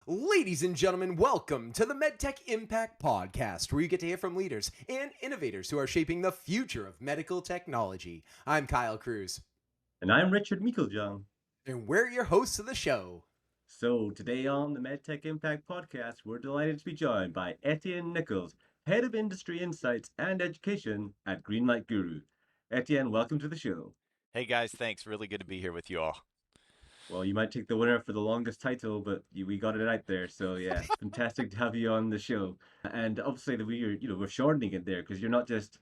Ladies and gentlemen, welcome to the MedTech Impact Podcast, where you get to hear from leaders and innovators who are shaping the future of medical technology. I'm Kyle Cruz. And I'm Richard Nichols. And we're your hosts of the show. So today on the MedTech Impact Podcast, we're delighted to be joined by Etienne Nichols, Head of Industry Insights and Education at Greenlight Guru. Etienne, welcome to the show. Hey guys, thanks. Really good to be here with you all. Well, you might take the winner for the longest title, but we got it right there. So yeah, fantastic to have you on the show. And obviously we're shortening it there because you're not just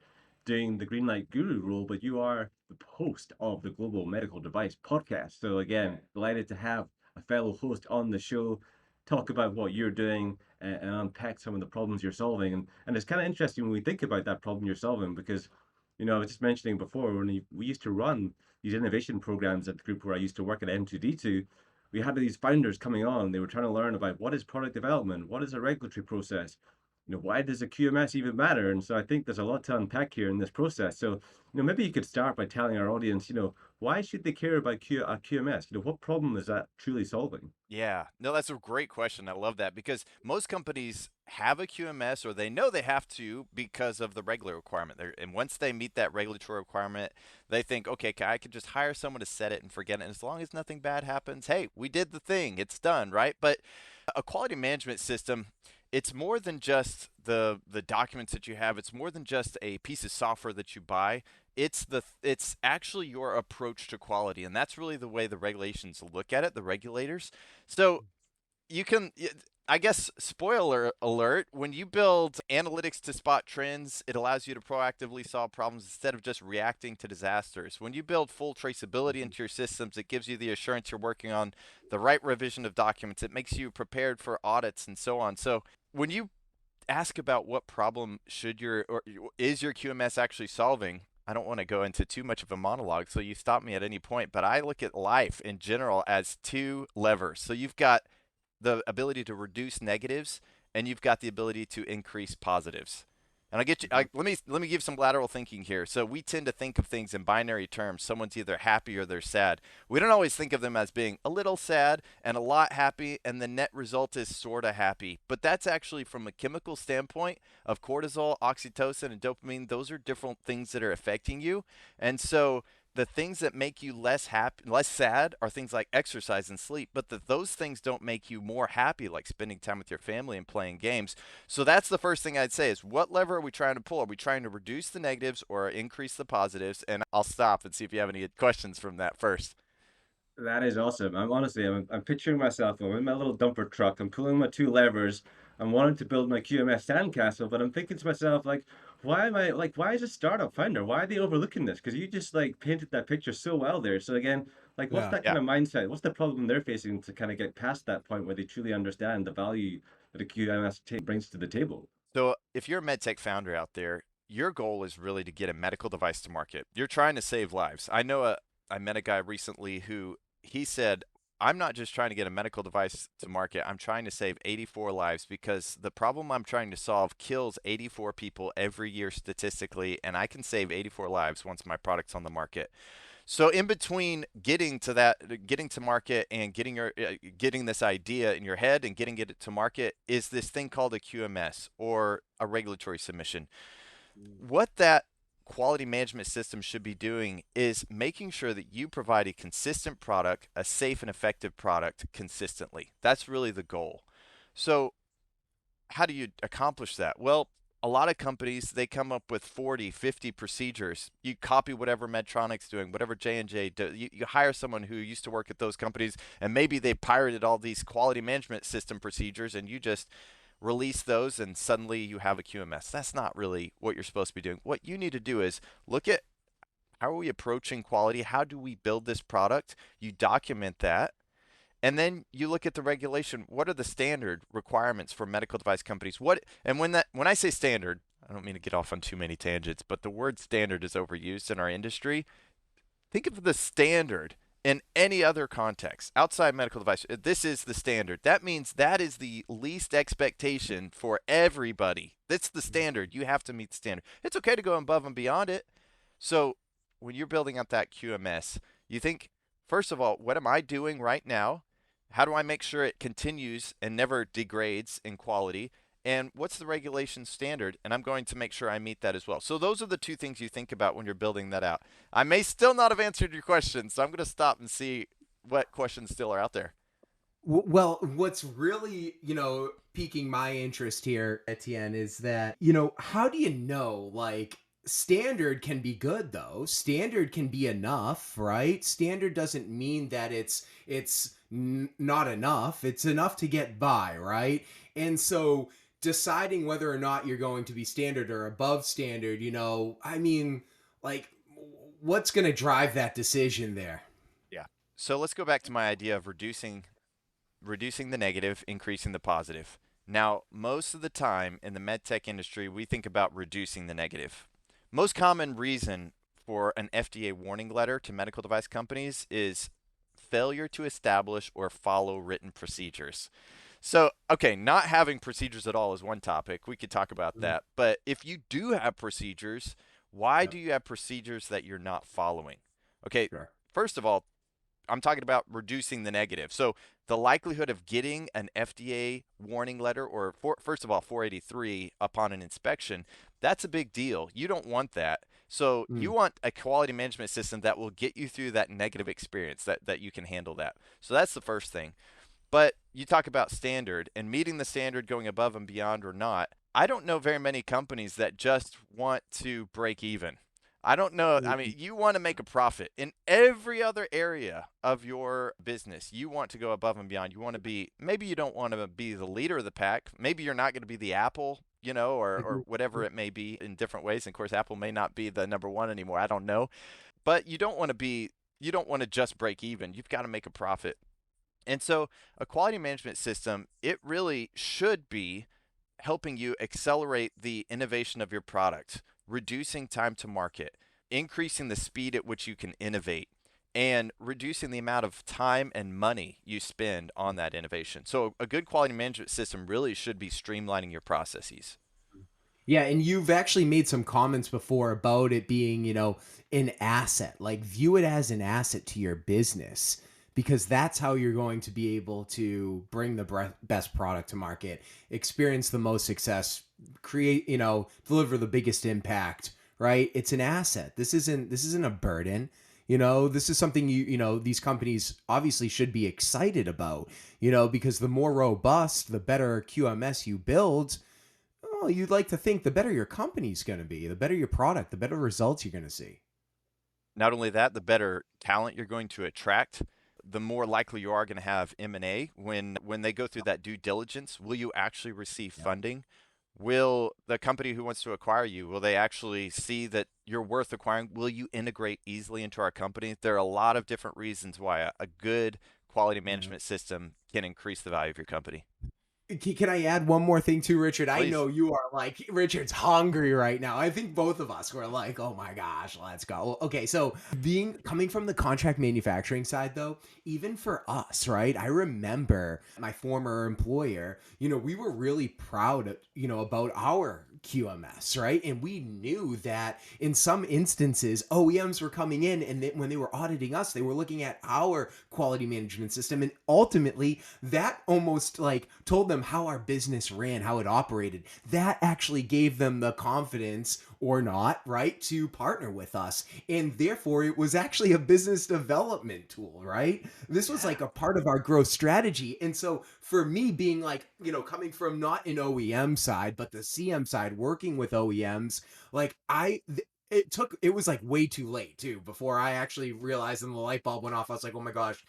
doing the Greenlight Guru role, but you are the host of the Global Medical Device Podcast. So again, delighted to have a fellow host on the show, talk about what you're doing and unpack some of the problems you're solving. And it's kind of interesting when we think about that problem you're solving because, I was just mentioning before when we used to run these innovation programs at the group where I used to work at M2D2, we had these founders coming on. They were trying to learn about what is product development, what is a regulatory process, why does a QMS even matter? And so I think there's a lot to unpack here in this process. So, maybe you could start by telling our audience, why should they care about a QMS? What problem is that truly solving? Yeah, no, that's a great question. I love that because most companies have a QMS or they know they have to because of the regulatory requirement. And once they meet that regulatory requirement, they think, okay, I could just hire someone to set it and forget it. And as long as nothing bad happens, hey, we did the thing, it's done, right? But a quality management system, it's more than just the documents that you have. It's more than just a piece of software that you buy. It's actually your approach to quality, and that's really the way the regulations look at it, the regulators. So you can, I guess, spoiler alert, when you build analytics to spot trends, it allows you to proactively solve problems instead of just reacting to disasters. When you build full traceability into your systems, it gives you the assurance you're working on the right revision of documents. It makes you prepared for audits and so on. So when you ask about what problem is your QMS actually solving, I don't want to go into too much of a monologue, so you stop me at any point, but I look at life in general as two levers. So you've got the ability to reduce negatives, and you've got the ability to increase positives. And let me give some lateral thinking here. So we tend to think of things in binary terms. Someone's either happy or they're sad. We don't always think of them as being a little sad and a lot happy, and the net result is sort of happy. But that's actually from a chemical standpoint of cortisol, oxytocin, and dopamine. Those are different things that are affecting you. And so the things that make you less sad are things like exercise and sleep, but those things don't make you more happy, like spending time with your family and playing games. So that's the first thing I'd say is, what lever are we trying to pull? Are we trying to reduce the negatives or increase the positives? And I'll stop and see if you have any questions from that first. That is awesome. I'm picturing myself. I'm in my little dumper truck. I'm pulling my two levers. I'm wanting to build my QMS sandcastle, but I'm thinking to myself, why is a startup founder? Why are they overlooking this? Because you just painted that picture so well there. So again, what's that kind of mindset? What's the problem they're facing to kind of get past that point where they truly understand the value that a QMS brings to the table? So if you're a medtech founder out there, your goal is really to get a medical device to market. You're trying to save lives. I met a guy recently who he said, I'm not just trying to get a medical device to market. I'm trying to save 84 lives because the problem I'm trying to solve kills 84 people every year statistically, and I can save 84 lives once my product's on the market. So in between getting to market and getting this idea in your head and getting it to market is this thing called a QMS or a regulatory submission. What that quality management system should be doing is making sure that you provide a consistent product, a safe and effective product consistently. That's really the goal. So how do you accomplish that? Well, a lot of companies, they come up with 40, 50 procedures. You copy whatever Medtronic's doing, whatever J&J does. You hire someone who used to work at those companies, and maybe they pirated all these quality management system procedures, and you just release those and suddenly you have a QMS. That's not really what you're supposed to be doing. What you need to do is look at how are we approaching quality? How do we build this product? You document that. And then you look at the regulation. What are the standard requirements for medical device companies? When I say standard, I don't mean to get off on too many tangents, but the word standard is overused in our industry. Think of the standard In any other context, outside medical device, this is the standard. That means that is the least expectation for everybody. That's the standard. You have to meet the standard. It's okay to go above and beyond it. So when you're building up that QMS, you think, first of all, what am I doing right now? How do I make sure it continues and never degrades in quality? And what's the regulation standard? And I'm going to make sure I meet that as well. So those are the two things you think about when you're building that out. I may still not have answered your question, so I'm going to stop and see what questions still are out there. Well, what's really, piquing my interest here, Etienne, is that, how do you know, like, standard can be good though. Standard can be enough, right? Standard doesn't mean that not enough. It's enough to get by, right? And so deciding whether or not you're going to be standard or above standard, like, what's going to drive that decision there? Yeah. So let's go back to my idea of reducing the negative, increasing the positive. Now, most of the time in the medtech industry, we think about reducing the negative. Most common reason for an FDA warning letter to medical device companies is failure to establish or follow written procedures. So, okay, not having procedures at all is one topic. We could talk about that. But if you do have procedures, why do you have procedures that you're not following? Okay, Sure. First of all, I'm talking about reducing the negative. So the likelihood of getting an FDA warning letter or, first of all, 483 upon an inspection, that's a big deal. You don't want that. So you want a quality management system that will get you through that negative experience, that you can handle that. So that's the first thing. But you talk about standard and meeting the standard, going above and beyond or not. I don't know very many companies that just want to break even. I don't know. I mean, you want to make a profit in every other area of your business. You want to go above and beyond. You want to be, maybe you don't want to be the leader of the pack. Maybe you're not going to be the Apple, or whatever it may be in different ways. And of course, Apple may not be the number one anymore. I don't know. But you don't want to just break even. You've got to make a profit. And so a quality management system, it really should be helping you accelerate the innovation of your product, reducing time to market, increasing the speed at which you can innovate, and reducing the amount of time and money you spend on that innovation. So a good quality management system really should be streamlining your processes. Yeah, and you've actually made some comments before about it being, an asset. Like, view it as an asset to your business, because that's how you're going to be able to bring the best product to market, experience the most success, create, deliver the biggest impact, right? It's an asset. This isn't a burden. This is something these companies obviously should be excited about, because the more robust, the better QMS you build, you'd like to think the better your company's going to be, the better your product, the better results you're going to see. Not only that, the better talent you're going to attract, the more likely you are going to have M&A when they go through that due diligence. Will you actually receive funding? Will the company who wants to acquire you, will they actually see that you're worth acquiring? Will you integrate easily into our company? There are a lot of different reasons why a good quality management system can increase the value of your company. Can I add one more thing too, Richard? Please. I know you are like, Richard's hungry right now. I think both of us were like, oh my gosh, let's go. Okay, so coming from the contract manufacturing side though, even for us, right? I remember my former employer, we were really proud, about our QMS, right? And we knew that in some instances, OEMs were coming in and when they were auditing us, they were looking at our quality management system. And ultimately, that almost like told them how our business ran, how it operated. That actually gave them the confidence or not, right, to partner with us. And therefore, it was actually a business development tool, right? This was like a part of our growth strategy. And so for me being like, coming from not an OEM side, but the CM side, working with OEMs, like it was like way too late too before I actually realized and the light bulb went off. I was like, oh my gosh,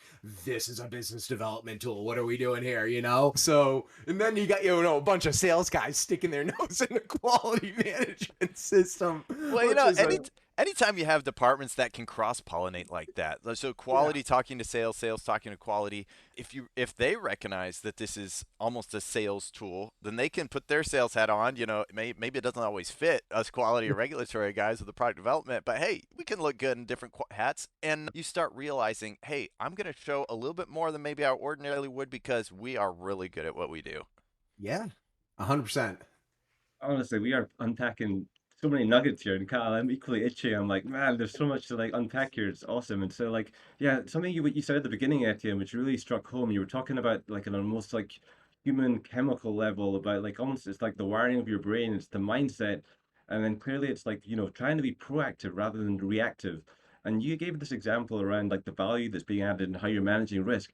this is a business development tool. What are we doing here? So, and then you got, a bunch of sales guys sticking their nose in the quality management system. Well, anytime you have departments that can cross pollinate like that, so Yeah. quality talking to sales, sales talking to quality, if they recognize that this is almost a sales tool, then they can put their sales hat on. Maybe it doesn't always fit us quality or regulatory guys with the product development, but hey, we can look good in different hats, and you start realizing, hey, I'm going to show a little bit more than maybe I ordinarily would because we are really good at what we do. Yeah. 100%. Honestly, we are unpacking so many nuggets here, and Kyle, I'm equally itchy. I'm like, man, there's so much to like unpack here. It's awesome. And so, like, yeah, something what you said at the beginning, Etienne, which really struck home. You were talking about like an almost like human chemical level about like almost it's like the wiring of your brain, it's the mindset, and then clearly it's like trying to be proactive rather than reactive. And you gave this example around like the value that's being added and how you're managing risk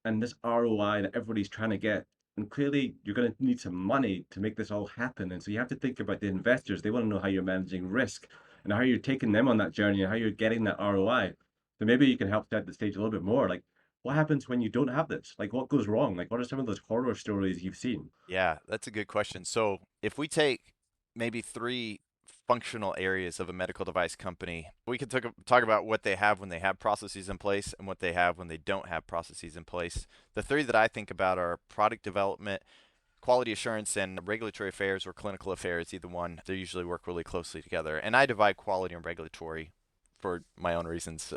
and this ROI that everybody's trying to get. And clearly, you're going to need some money to make this all happen. And so you have to think about the investors. They want to know how you're managing risk and how you're taking them on that journey and how you're getting that ROI. So maybe you can help set the stage a little bit more. Like, what happens when you don't have this? Like, what goes wrong? Like, what are some of those horror stories you've seen? Yeah, that's a good question. So if we take maybe three functional areas of a medical device company, we can talk about what they have when they have processes in place and what they have when they don't have processes in place. The three that I think about are product development, quality assurance, and regulatory affairs or clinical affairs, either one. They usually work really closely together. And I divide quality and regulatory for my own reasons.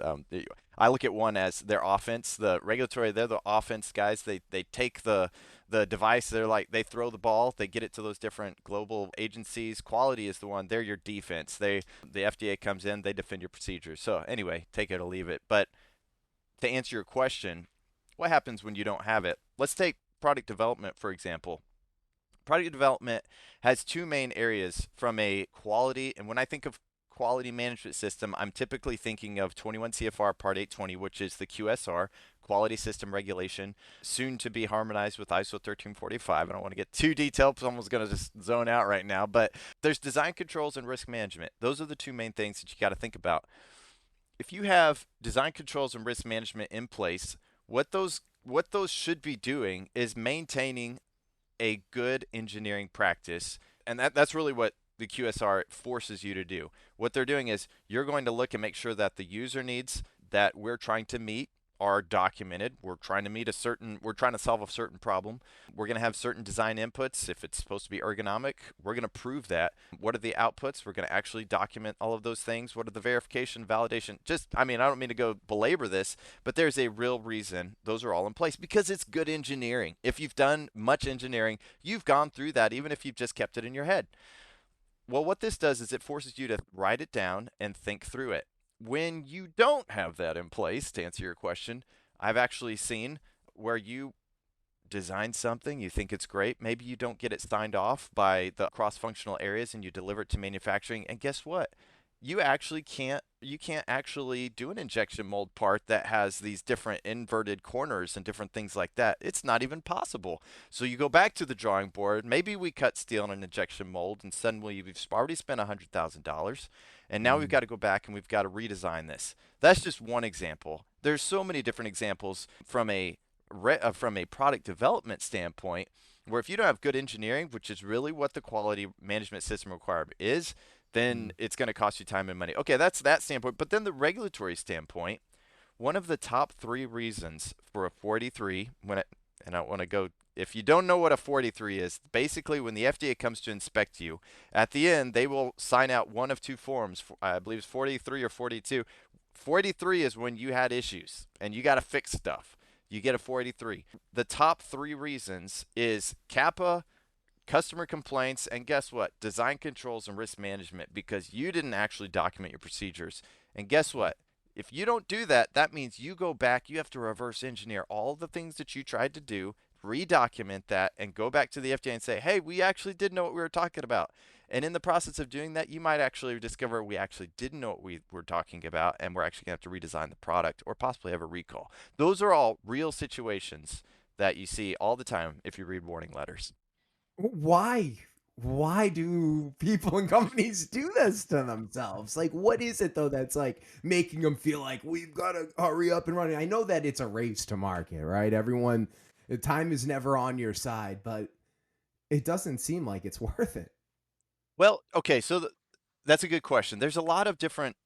I look at one as their offense. The regulatory, they're the offense guys. They take the device. They're like they throw the ball. They get it to those different global agencies. Quality is the one. They're your defense. The FDA comes in. They defend your procedures. So anyway, take it or leave it. But to answer your question, what happens when you don't have it? Let's take product development for example. Product development has two main areas from a quality, and when I think of quality management system, I'm typically thinking of 21 CFR Part 820, which is the QSR, Quality System Regulation, soon to be harmonized with ISO 1345. I don't want to get too detailed, someone's going to just zone out right now, but there's design controls and risk management. Those are the two main things that you got to think about. If you have design controls and risk management in place, what those should be doing is maintaining a good engineering practice. And that's really what the QSR forces you to do. What they're doing is you're going to look and make sure that the user needs that we're trying to meet are documented. We're trying to solve a certain problem. We're going to have certain design inputs. If it's supposed to be ergonomic, we're going to prove that. What are the outputs? We're going to actually document all of those things. What are the verification, validation? I don't mean to go belabor this, but there's a real reason those are all in place because it's good engineering. If you've done much engineering, you've gone through that, even if you've just kept it in your head. Well, what this does is it forces you to write it down and think through it. When you don't have that in place, to answer your question, I've actually seen where you design something, you think it's great, maybe you don't get it signed off by the cross-functional areas and you deliver it to manufacturing, and guess what? You can't actually do an injection mold part that has these different inverted corners and different things like that. It's not even possible. So you go back to the drawing board. Maybe we cut steel in an injection mold, and suddenly we've already spent $100,000, and now we've Mm. got to go back and we've got to redesign this. That's just one example. There's so many different examples from a product development standpoint, where if you don't have good engineering, which is really what the quality management system requirement is, then Mm. it's going to cost you time and money. Okay, that's that standpoint. But then the regulatory standpoint, one of the top three reasons for a 43, and I want to go, if you don't know what a 43 is, basically when the FDA comes to inspect you, at the end, they will sign out one of two forms. I believe it's 43 or 42. 43 is when you had issues and you got to fix stuff. You get a 483. The top three reasons is CAPA, customer complaints, and guess what? Design controls and risk management, because you didn't actually document your procedures. And guess what? If you don't do that, that means you go back, you have to reverse engineer all the things that you tried to do, redocument that, and go back to the FDA and say, hey, we actually did know what we were talking about. And in the process of doing that, you might actually discover we actually didn't know what we were talking about, and we're actually going to have to redesign the product or possibly have a recall. Those are all real situations that you see all the time if you read warning letters. Why? Why do people and companies do this to themselves? Like, what is it though that's like making them feel like we've got to hurry up and run? I know that it's a race to market, right? Everyone, the time is never on your side, but it doesn't seem like it's worth it. Well, okay, so That's a good question. There's a lot of different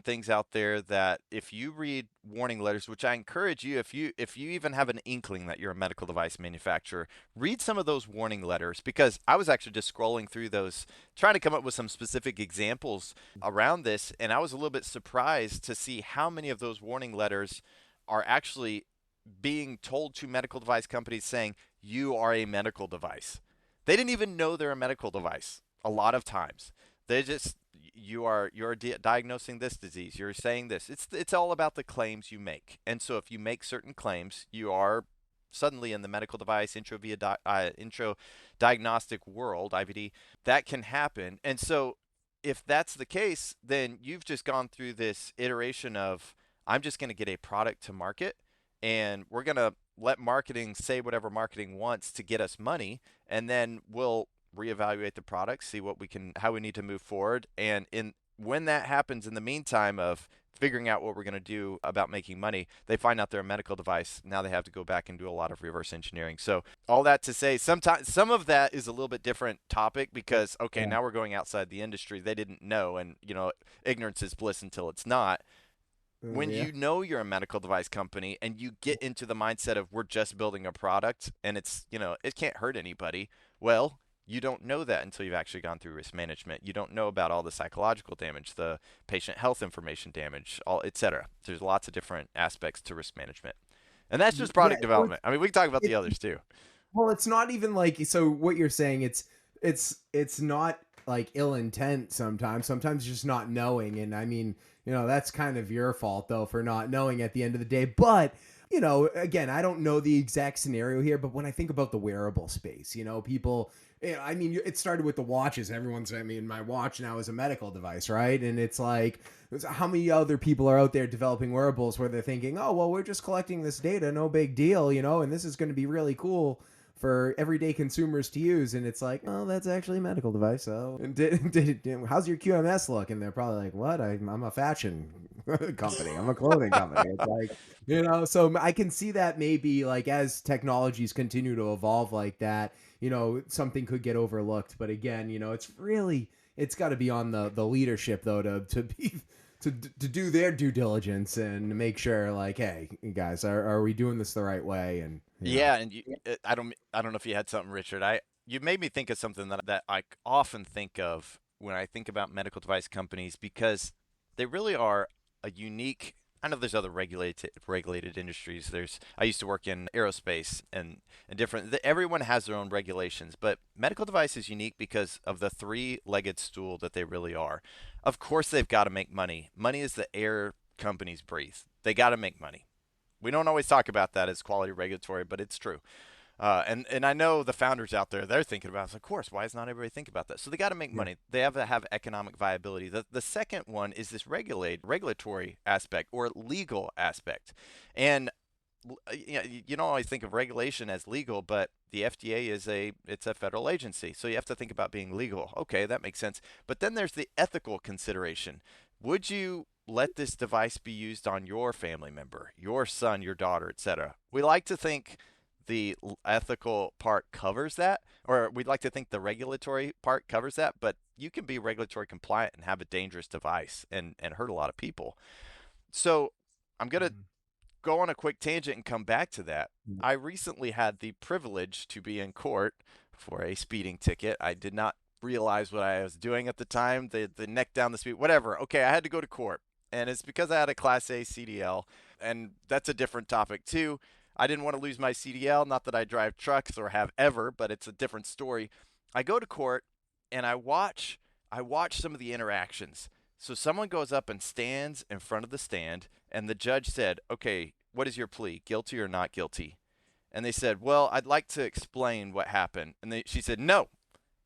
things out there that if you read warning letters, which I encourage you, if you even have an inkling that you're a medical device manufacturer, read some of those warning letters, because I was actually just scrolling through those trying to come up with some specific examples around this, and I was a little bit surprised to see how many of those warning letters are actually being told to medical device companies saying you are a medical device. They didn't even know they're a medical device a lot of times. They just you're diagnosing this disease. You're saying this. It's all about the claims you make. And so if you make certain claims, you are suddenly in the medical device intro diagnostic world, IVD. That can happen. And so if that's the case, then you've just gone through this iteration of I'm just going to get a product to market, and we're going to let marketing say whatever marketing wants to get us money, and then we'll reevaluate the product, see how we need to move forward. And when that happens, in the meantime of figuring out what we're going to do about making money, they find out they're a medical device. Now they have to go back and do a lot of reverse engineering. So all that to say, sometimes some of that is a little bit different topic, because okay, now we're going outside the industry. They didn't know, and ignorance is bliss until it's not. When Yeah. you know you're a medical device company and you get into the mindset of we're just building a product and it can't hurt anybody, well, you don't know that until you've actually gone through risk management. You don't know about all the psychological damage, the patient health information damage, all etc. There's lots of different aspects to risk management. And that's just Yeah, product development. I mean, we can talk about the it, others too. well, it's not even like, so what you're saying, it's not like ill intent sometimes. Sometimes just not knowing. And I mean, that's kind of your fault though for not knowing at the end of the day. But again, I don't know the exact scenario here, but when I think about the wearable space, people, I mean, it started with the watches. I mean, my watch now is a medical device, right? And it's like, how many other people are out there developing wearables where they're thinking, oh, well, we're just collecting this data, no big deal, and this is going to be really cool for everyday consumers to use. And it's like, oh, that's actually a medical device. So how's your QMS look? And they're probably like, what? I'm a fashion company. I'm a clothing company. It's like, so I can see that maybe like as technologies continue to evolve like that, something could get overlooked. But again, it's got to be on the leadership though to be to do their due diligence and make sure, like, hey guys, are we doing this the right way? And Yeah, and I don't know if you had something, Richard. You made me think of something that I often think of when I think about medical device companies, because they really are a unique. I know there's other regulated industries. I used to work in aerospace and different. Everyone has their own regulations, but medical device is unique because of the three-legged stool that they really are. Of course, they've got to make money. Money is the air companies breathe. They got to make money. We don't always talk about that as quality regulatory, but it's true. And I know the founders out there, they're thinking about it. Of course, why is not everybody thinking about that? So they got to make money. They have to have economic viability. The second one is this regulatory aspect or legal aspect. And you don't always think of regulation as legal, but the FDA it's a federal agency. So you have to think about being legal. Okay, that makes sense. But then there's the ethical consideration. Would you let this device be used on your family member, your son, your daughter, etc.? We like to think the ethical part covers that, or we'd like to think the regulatory part covers that, but you can be regulatory compliant and have a dangerous device and hurt a lot of people. So I'm going to go on a quick tangent and come back to that. I recently had the privilege to be in court for a speeding ticket. I did not realize what I was doing at the time, the neck down the speed, whatever. Okay, I had to go to court. And it's because I had a Class A CDL, and that's a different topic too. I didn't want to lose my CDL, not that I drive trucks or have ever, but it's a different story. I go to court and I watch some of the interactions. So someone goes up and stands in front of the stand, and the judge said, "Okay, what is your plea? Guilty or not guilty?" And they said, "Well, I'd like to explain what happened." And she said, "No,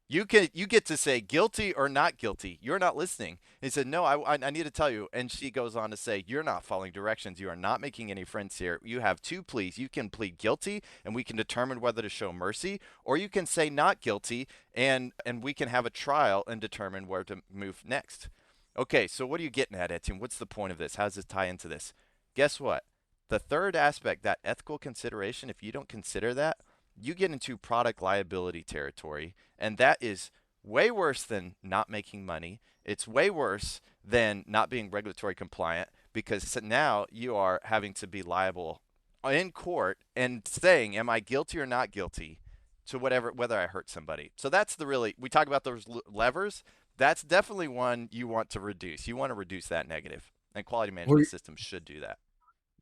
you get to say guilty or not guilty. You're not listening." He said, "No, I need to tell you." And she goes on to say, "You're not following directions. You are not making any friends here. You have two pleas. You can plead guilty, and we can determine whether to show mercy, or you can say not guilty, and we can have a trial and determine where to move next." Okay, so what are you getting at, Etienne? What's the point of this? How does this tie into this? Guess what? The third aspect, that ethical consideration, if you don't consider that, you get into product liability territory, and that is way worse than not making money. It's way worse than not being regulatory compliant because now you are having to be liable in court and saying, am I guilty or not guilty to whatever, whether I hurt somebody. So that's the really, we talk about those levers. That's definitely one you want to reduce. You want to reduce that negative, and quality Were management systems should do that.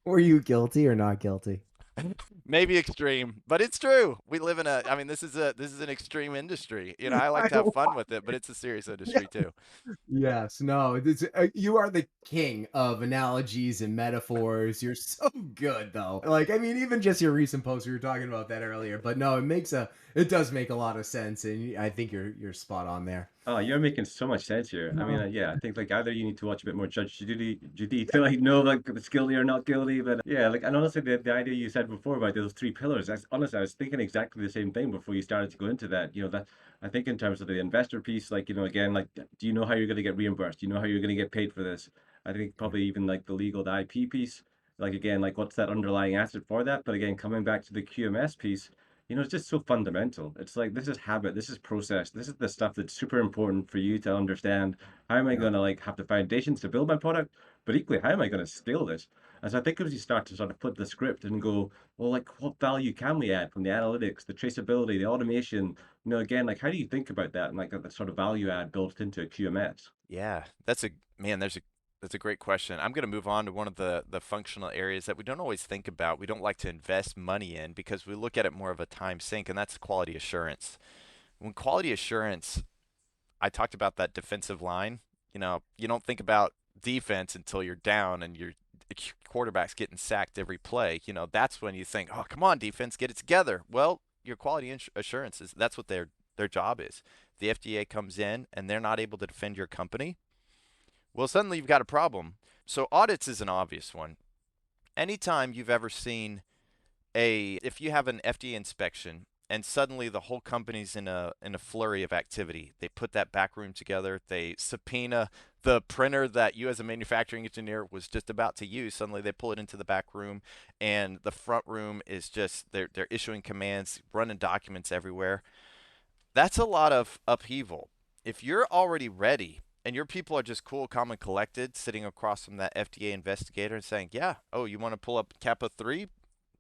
were you guilty or not guilty? Maybe extreme, but it's true. We live in a, I mean, this is an extreme industry. You know, I like I to have fun with it, but it's a serious industry too. Yes, no, you are the king of analogies and metaphors. You're so good, though. Like, I mean, even just your recent post, we were talking about that earlier. But no, it does make a lot of sense, and I think you're spot on there. Oh, you're making so much sense here. I mean, yeah, I think like either you need to watch a bit more Judge Judy to like know like if it's guilty or not guilty. But yeah, like and honestly, the idea you said before about those three pillars, that's honestly, I was thinking exactly the same thing before you started to go into that. That I think in terms of the investor piece, like again, like do you know how you're going to get reimbursed? Do you know how you're going to get paid for this? I think probably even like the legal, the IP piece, like again, like what's that underlying asset for that? But again, coming back to the QMS piece. It's just so fundamental. It's like this is habit, this is process, this is the stuff that's super important for you to understand. How am I Yeah. going to like have the foundations to build my product? But equally, how am I going to scale this? And so I think as you start to sort of flip the script and go, well, like what value can we add from the analytics, the traceability, the automation? Again, like how do you think about that and like that sort of value add built into a QMS? Yeah, that's a man. That's a great question. I'm going to move on to one of the functional areas that we don't always think about. We don't like to invest money in because we look at it more of a time sink, and that's quality assurance. When quality assurance, I talked about that defensive line. You don't think about defense until you're down and your quarterback's getting sacked every play. That's when you think, oh, come on, defense, get it together. Well, your quality assurance is that's what their job is. The FDA comes in and they're not able to defend your company. Well, suddenly you've got a problem. So audits is an obvious one. Anytime you've ever seen if you have an FDA inspection and suddenly the whole company's in a flurry of activity, they put that back room together, they subpoena the printer that you as a manufacturing engineer was just about to use, suddenly they pull it into the back room, and the front room is just they're issuing commands, running documents everywhere. That's a lot of upheaval. If you're already ready and your people are just cool, calm, and collected, sitting across from that FDA investigator and saying, yeah, oh, you want to pull up Kappa 3?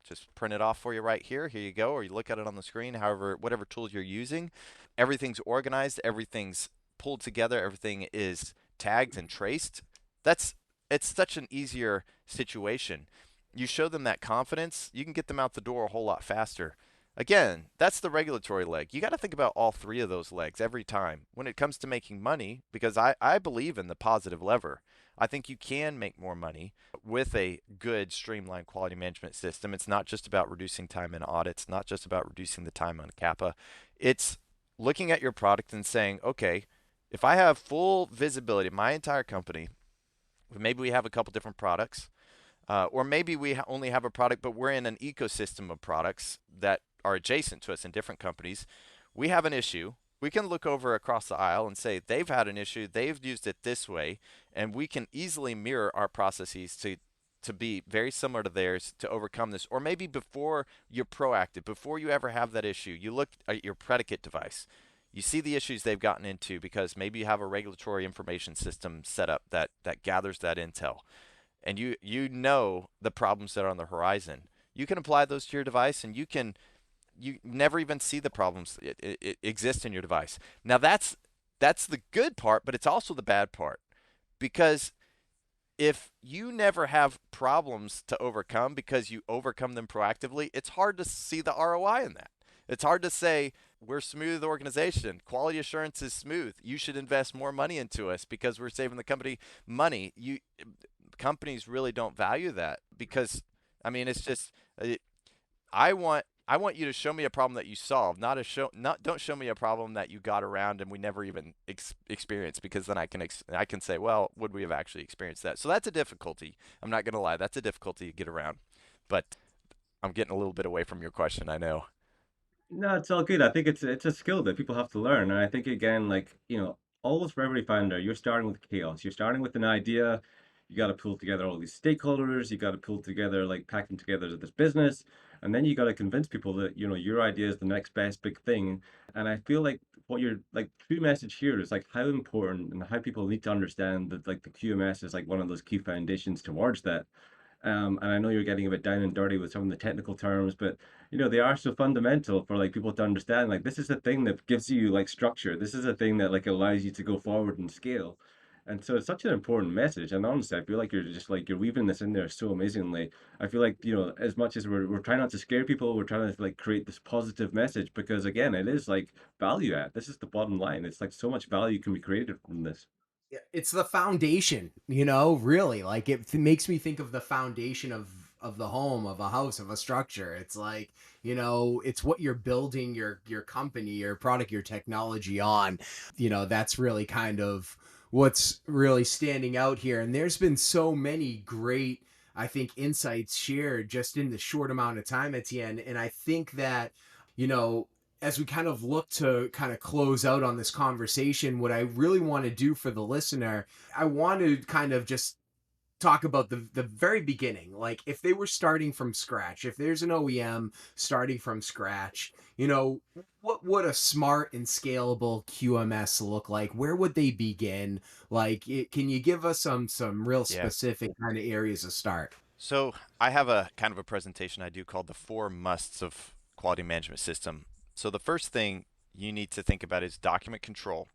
Just print it off for you right here. Here you go. Or you look at it on the screen, however, whatever tools you're using. Everything's organized, everything's pulled together, everything is tagged and traced. That's it's such an easier situation. You show them that confidence, you can get them out the door a whole lot faster. Again, that's the regulatory leg. You got to think about all three of those legs every time when it comes to making money because I believe in the positive lever. I think you can make more money with a good streamlined quality management system. It's not just about reducing time in audits, not just about reducing the time on CAPA. It's looking at your product and saying, okay, if I have full visibility of my entire company, maybe we have a couple different products, or maybe we only have a product, but we're in an ecosystem of products that are adjacent to us in different companies. We have an issue. We can look over across the aisle and say they've had an issue, they've used it this way, and we can easily mirror our processes to be very similar to theirs to overcome this. Or maybe before you're proactive, before you ever have that issue, you look at your predicate device. You see the issues they've gotten into because maybe you have a regulatory information system set up that gathers that intel, and you know the problems that are on the horizon. You can apply those to your device, and you never even see the problems it exist in your device. Now that's the good part, but it's also the bad part because if you never have problems to overcome because you overcome them proactively, it's hard to see the ROI in that. It's hard to say we're a smooth organization. Quality assurance is smooth. You should invest more money into us because we're saving the company money. Companies really don't value that because I mean it's just I want you to show me a problem that you solved, not don't show me a problem that you got around and we never even experienced because then I can say, well, would we have actually experienced that? So that's a difficulty. I'm not going to lie, that's a difficulty to get around. But I'm getting a little bit away from your question, I know. No, it's all good. I think it's a skill that people have to learn. And I think again, like, always for every founder, you're starting with chaos. You're starting with an idea. You got to pull together all these stakeholders. You got to pull together, like pack them together to this business. And then you got to convince people that, your idea is the next best big thing. And I feel like what you're like, true message here is like how important and how people need to understand that like the QMS is like one of those key foundations towards that. And I know you're getting a bit down and dirty with some of the technical terms, but they are so fundamental for like people to understand. Like this is the thing that gives you like structure. This is the thing that like allows you to go forward and scale. And so it's such an important message. And honestly, I feel like you're just like you're weaving this in there so amazingly. I feel like, as much as we're trying not to scare people, we're trying to like create this positive message because again, it is like value add. This is the bottom line. It's like so much value can be created from this. Yeah, it's the foundation, really. Like makes me think of the foundation of the home, of a house, of a structure. It's like, it's what you're building your company, your product, your technology on. That's really kind of what's really standing out here. And there's been so many great, I think, insights shared just in the short amount of time, Etienne. And I think that, you know, as we kind of look to kind of close out on this conversation, what I really want to do for the listener, I want to kind of just talk about the very beginning. Like if they were starting from scratch, if there's an OEM starting from scratch, what would a smart and scalable QMS look like? Where would they begin? Like, can you give us some real Yeah. specific kind of areas to start? So I have a kind of a presentation I do called the four musts of quality management system. So the first thing you need to think about is document control.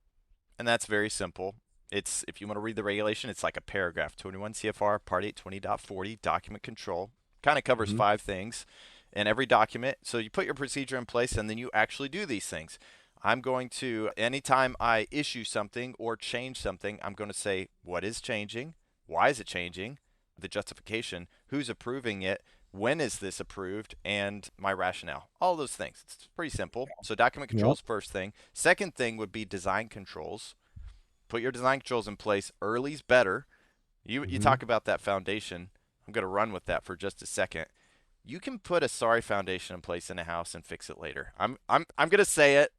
And that's very simple. It's, if you want to read the regulation, it's like a paragraph. 21 CFR Part 820.40 document control kind of covers Hmm. 5 things in every document. So you put your procedure in place and then you actually do these things. I'm going to, anytime I issue something or change something, I'm going to say what is changing, why is it changing, the justification, who's approving it, when is this approved, and my rationale. All those things. It's pretty simple. So document Yep. controls first thing. Second thing would be design controls. Put your design controls in place. Early's better. You Hmm. talk about that foundation. I'm going to run with that for just a second. You can put a sorry foundation in place in a house and fix it later. I'm going to say it,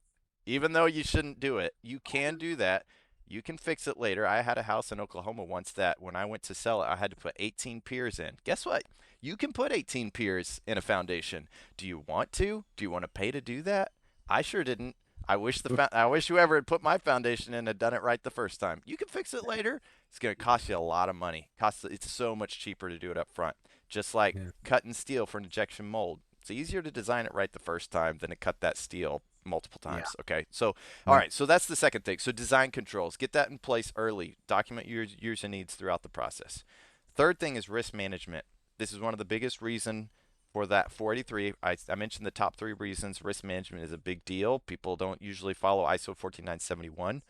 even though you shouldn't do it. You can do that. You can fix it later. I had a house in Oklahoma once that when I went to sell it, I had to put 18 piers in. Guess what? You can put 18 piers in a foundation. Do you want to? Do you want to pay to do that? I sure didn't. I wish whoever had put my foundation in had done it right the first time. You can fix it later. It's going to cost you a lot of money. It's so much cheaper to do it up front. Just like Yeah. cutting steel for an injection mold. It's easier to design it right the first time than to cut that steel multiple Yeah. times. Okay. So, all Yeah. right. So that's the second thing. So design controls, get that in place early. Document your user needs throughout the process. Third thing is risk management. This is one of the biggest reason for that 483. I mentioned the top 3 reasons. Risk management is a big deal. People don't usually follow ISO 14971.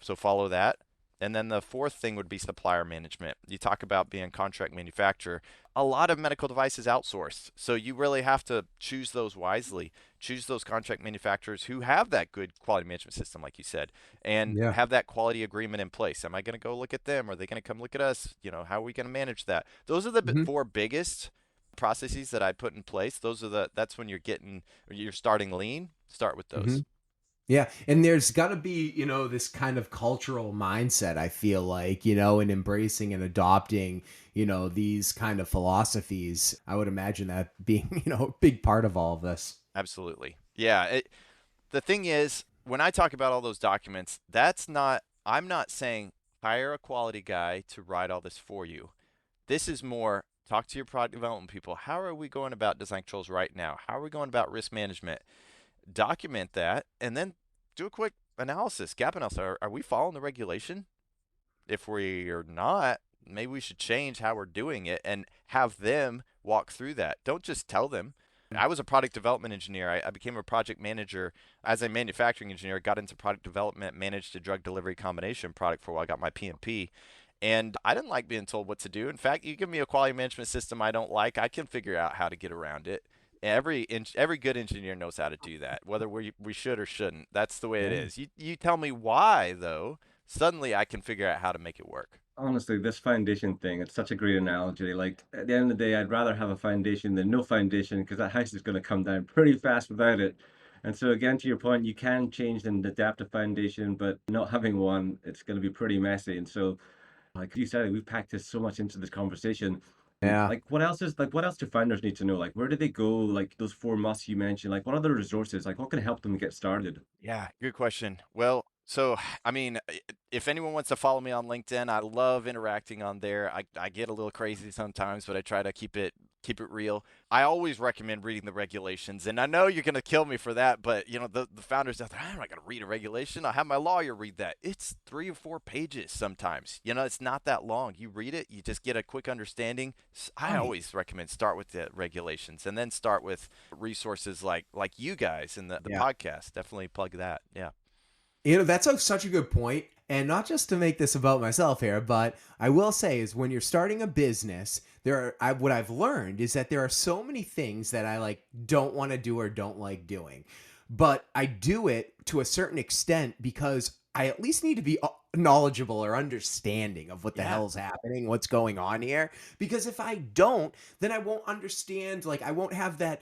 So follow that. And then the fourth thing would be supplier management. You talk about being contract manufacturer. A lot of medical devices outsourced. So you really have to choose those wisely. Choose those contract manufacturers who have that good quality management system, like you said, and Yeah. have that quality agreement in place. Am I going to go look at them? Are they going to come look at us? How are we going to manage that? Those are the Hmm. 4 biggest processes that I put in place. That's when you're starting lean. Start with Hmm. those. Yeah, and there's got to be, this kind of cultural mindset, I feel like, in embracing and adopting, these kind of philosophies. I would imagine that being, a big part of all of this. Absolutely. Yeah. The thing is, when I talk about all those documents, I'm not saying hire a quality guy to write all this for you. This is more talk to your product development people. How are we going about design controls right now? How are we going about risk management? Document that and then do a quick analysis, gap analysis. Are we following the regulation? If we are not, maybe we should change how we're doing it and have them walk through that. Don't just tell them. I was a product development engineer. I became a project manager as a manufacturing engineer, got into product development, managed a drug delivery combination product for a while, got my PMP. And I didn't like being told what to do. In fact, you give me a quality management system I don't like, I can figure out how to get around it. Every good engineer knows how to do that, whether we should or shouldn't. That's the way it Yeah. is. You tell me why though, suddenly I can figure out how to make it work. Honestly, this foundation thing, it's such a great analogy. Like at the end of the day, I'd rather have a foundation than no foundation because that house is going to come down pretty fast without it. And so again, to your point, you can change and adapt a foundation, but not having one, it's going to be pretty messy. And so, like you said, we've packed this so much into this conversation. Yeah. Like what else do founders need to know? Like where do they go? Like those four musts you mentioned, like what other resources? Like what can help them get started? Yeah, good question. Well, so I mean, if anyone wants to follow me on LinkedIn, I love interacting on there. I get a little crazy sometimes, but I try to keep it real. I always recommend reading the regulations, and I know you're going to kill me for that, but the founders out there, I'm not going to read a regulation. I'll have my lawyer read that. It's 3 or 4 pages sometimes. It's not that long. You read it, you just get a quick understanding. I Right. always recommend start with the regulations and then start with resources like you guys in the Yeah. podcast. Definitely plug that. Yeah. That's such a good point. And not just to make this about myself here, but I will say is when you're starting a business, what I've learned is that there are so many things that I like don't want to do or don't like doing, but I do it to a certain extent because I at least need to be knowledgeable or understanding of what the Yeah. hell's happening, what's going on here. Because if I don't, then I won't understand. Like I won't have that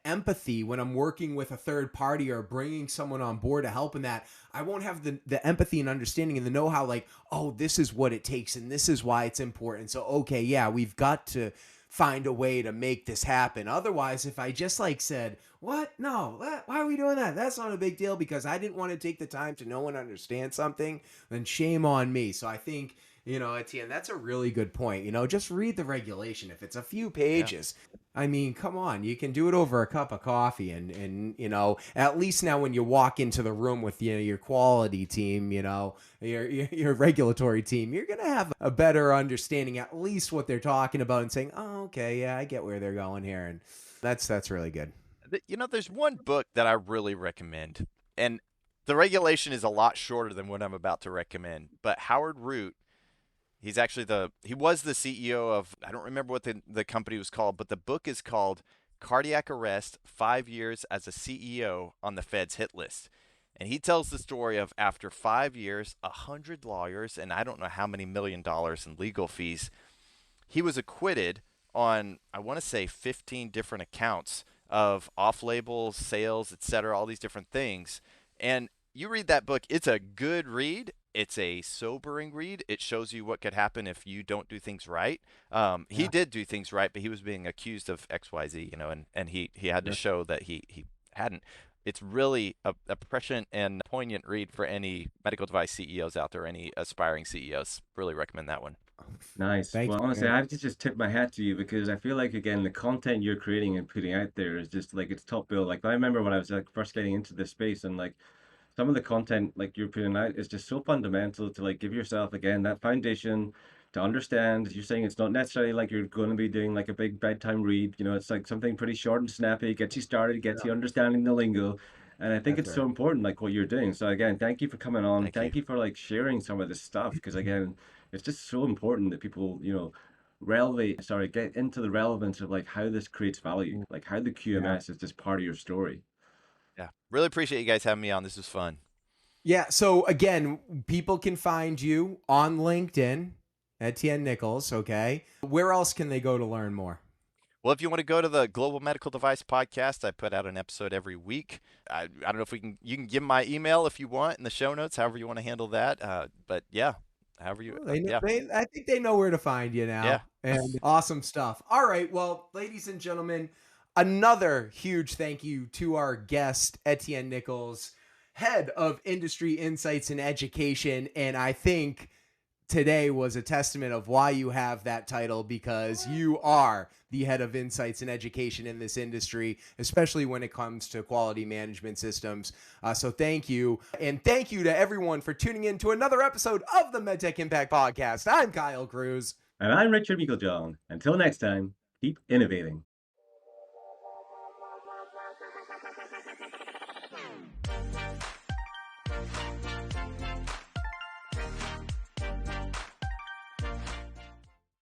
empathy when I'm working with a third party or bringing someone on board to help in that. I won't have the empathy and understanding and the know-how, like, oh, this is what it takes and this is why it's important. So, okay, yeah, we've got to find a way to make this happen. Otherwise, if I just like said, what? No, why are we doing that? That's not a big deal because I didn't want to take the time to know and understand something, then shame on me. So I think, Etienne, that's a really good point. Just read the regulation. If it's a few Yeah. pages, I mean, come on, you can do it over a cup of coffee and at least now when you walk into the room with your quality team, your regulatory team, you're going to have a better understanding at least what they're talking about and saying, "Oh, okay, yeah, I get where they're going here." And that's really good. There's one book that I really recommend, and the regulation is a lot shorter than what I'm about to recommend. But Howard Root, he was the CEO of, I don't remember what the company was called, but the book is called Cardiac Arrest: 5 Years as a CEO on the Fed's Hit List. And he tells the story of after 5 years, 100 lawyers, and I don't know how many $1 million in legal fees, he was acquitted on, I want to say, 15 different accounts of off-label sales, etc., all these different things. And you read that book, it's a good read. It's a sobering read. It shows you what could happen if you don't do things right. He Yeah. did do things right, but he was being accused of XYZ, and he had to Yeah. show that he hadn't. It's really a prescient and poignant read for any medical device CEOs out there, any aspiring CEOs. Really recommend that one. Nice. Thank Well, you, honestly, man. I have to just tip my hat to you because I feel like again the content you're creating and putting out there is just like it's top bill. Like I remember when I was like first getting into this space and like some of the content like you're putting out is just so fundamental to like give yourself again that foundation to understand. As you're saying, it's not necessarily like you're going to be doing like a big bedtime read. It's like something pretty short and snappy, gets you started, gets you understanding the lingo. And I think That's it's so right. important, like what you're doing. So again, thank you for coming on. Thank you. Thank you for like sharing some of this stuff because again, it's just so important that people, get into the relevance of like how this creates value, Mm. like how the Yeah. QMS is just part of your story. Yeah. Really appreciate you guys having me on. This was fun. Yeah. So again, people can find you on LinkedIn, Etienne Nichols. Okay. Where else can they go to learn more? Well, if you want to go to the Global Medical Device Podcast, I put out an episode every week. I don't know if you can give my email if you want in the show notes, however you want to handle that. But yeah, however you, Well, they know, yeah, I think they know where to find you yeah. now. And awesome stuff. All right. Well, ladies and gentlemen, another huge thank you to our guest, Etienne Nichols, head of industry insights and education. And I think today was a testament of why you have that title because you are the head of insights and education in this industry, especially when it comes to quality management systems. So thank you. And thank you to everyone for tuning in to another episode of the MedTech Impact Podcast. I'm Kyle Cruz. And I'm Richard Meiklejohn. Until next time, keep innovating.